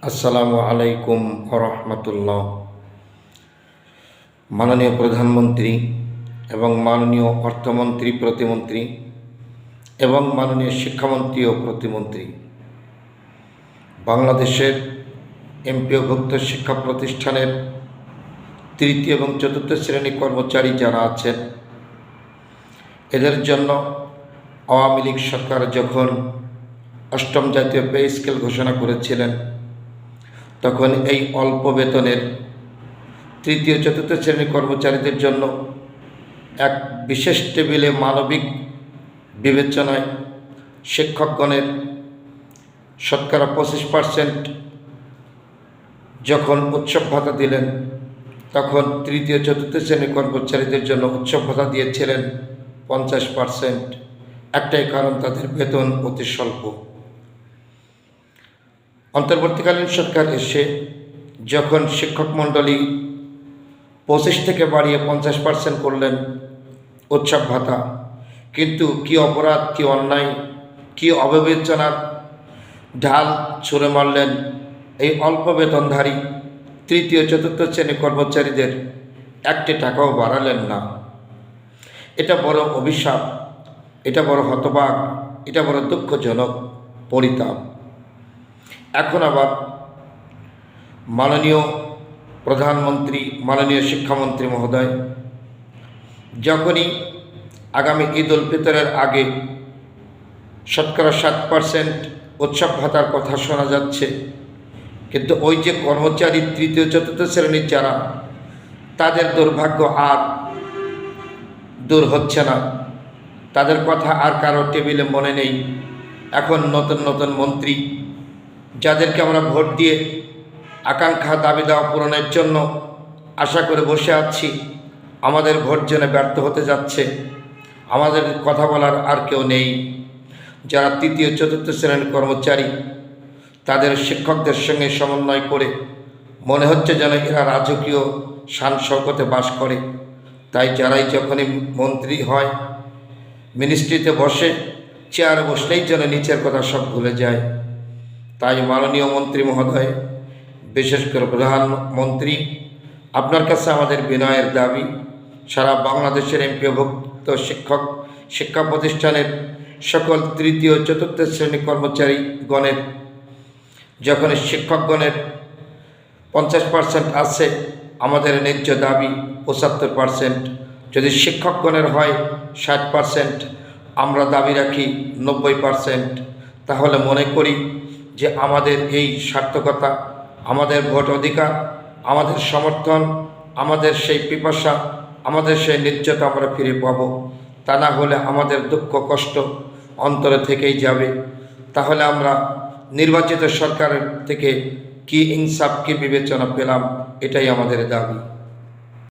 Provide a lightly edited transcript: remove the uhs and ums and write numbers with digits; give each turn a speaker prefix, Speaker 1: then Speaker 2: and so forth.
Speaker 1: আসসালামু আলাইকুম রহমতুল্লাহ। মাননীয় প্রধানমন্ত্রী এবং মাননীয় অর্থমন্ত্রী প্রতিমন্ত্রী এবং মাননীয় শিক্ষামন্ত্রী ও প্রতিমন্ত্রী, বাংলাদেশের এমপিওভুক্ত শিক্ষা প্রতিষ্ঠানের তৃতীয় এবং চতুর্থ শ্রেণী কর্মচারী যারা আছেন, এদের জন্য আওয়ামী লীগ সরকার যখন অষ্টম জাতীয় পে স্কেল ঘোষণা করেছিলেন, তখন এই অল্প বেতনের তৃতীয় চতুর্থ শ্রেণীর কর্মচারীদের জন্য এক বিশেষ টেবিলে মানবিক বিবেচনায় শিক্ষকগণের শতকরা 25% যখন উৎসব ভাতা দিলেন, তখন তৃতীয় চতুর্থ শ্রেণীর কর্মচারীদের জন্য উৎসব ভাতা দিয়েছিলেন 50%। একটাই কারণ, তাদের বেতন অতি স্বল্প। অন্তর্বর্তীকালীন সরকার এসে যখন শিক্ষক মণ্ডলী 25 থেকে বাড়িয়ে 50% করলেন উৎসব ভাতা, কিন্তু কি অপরাধ, কি অন্যায়, কি অবিবেচনার ঢাল ছুঁড়ে মারলেন এই অল্প বেতনধারী তৃতীয় চতুর্থ শ্রেণীর কর্মচারীদের। একটি টাকাও বাড়ালেন না। এটা বড় অভিশাপ, এটা বড় হতবাক, এটা বড় দুঃখজনক পরিতাপ। এখন আবার মাননীয় প্রধানমন্ত্রী, মাননীয় শিক্ষামন্ত্রী মহোদয় যখনই আগামী ঈদ উল ফিতরের আগে শতকরা 7% উৎসব ভাতার কথা শোনা যাচ্ছে, কিন্তু ওই যে কর্মচারী তৃতীয় চতুর্থ শ্রেণীর যারা, তাদের দুর্ভাগ্য আর দূর হচ্ছে না। তাদের কথা আর কারো টেবিলে মনে নেই। এখন নতুন নতুন মন্ত্রী, যাদেরকে আমরা ভোট দিয়ে আকাঙ্ক্ষা দাবি দেওয়া পূরণের জন্য আশা করে বসে আছি, আমাদের ভোট যেন ব্যর্থ হতে যাচ্ছে। আমাদের কথা বলার আর কেউ নেই। যারা তৃতীয় চতুর্থ শ্রেণীর কর্মচারী, তাদের শিক্ষকদের সঙ্গে সমন্বয় করে মনে হচ্ছে যেন এরা রাজকীয় শান শৌকতে বাস করে। তাই যারাই যখনই মন্ত্রী হয়, মিনিস্ট্রিতে বসে, চেয়ারে বসলেই যেন নিচের কথা সব ভুলে যায়। তাই মাননীয় মন্ত্রী মহোদয়, বিশেষ করে প্রধানমন্ত্রী, আপনার কাছে আমাদের বিনয়ের দাবি, সারা বাংলাদেশের এমপিওভুক্ত শিক্ষা প্রতিষ্ঠানের সকল তৃতীয় চতুর্থ শ্রেণী কর্মচারীগণের যখন শিক্ষকগণের 50% আছে, আমাদের ন্যায্য দাবি 75%। যদি শিক্ষকগণের হয় 60%, আমরা দাবি রাখি 90%। তাহলে মনে করি যে আমাদের এই সার্থকতা, আমাদের ভোট অধিকার, আমাদের সমর্থন, আমাদের সেই পিপাসা, আমাদের সেই ন্যায্যতা আমরা ফিরে পাব। তা না হলে আমাদের দুঃখ কষ্ট অন্তরে থেকেই যাবে। তাহলে আমরা নির্বাচিত সরকারের থেকে কি ইনসাফ, কি বিবেচনা পেলাম, এটাই আমাদের দাবি।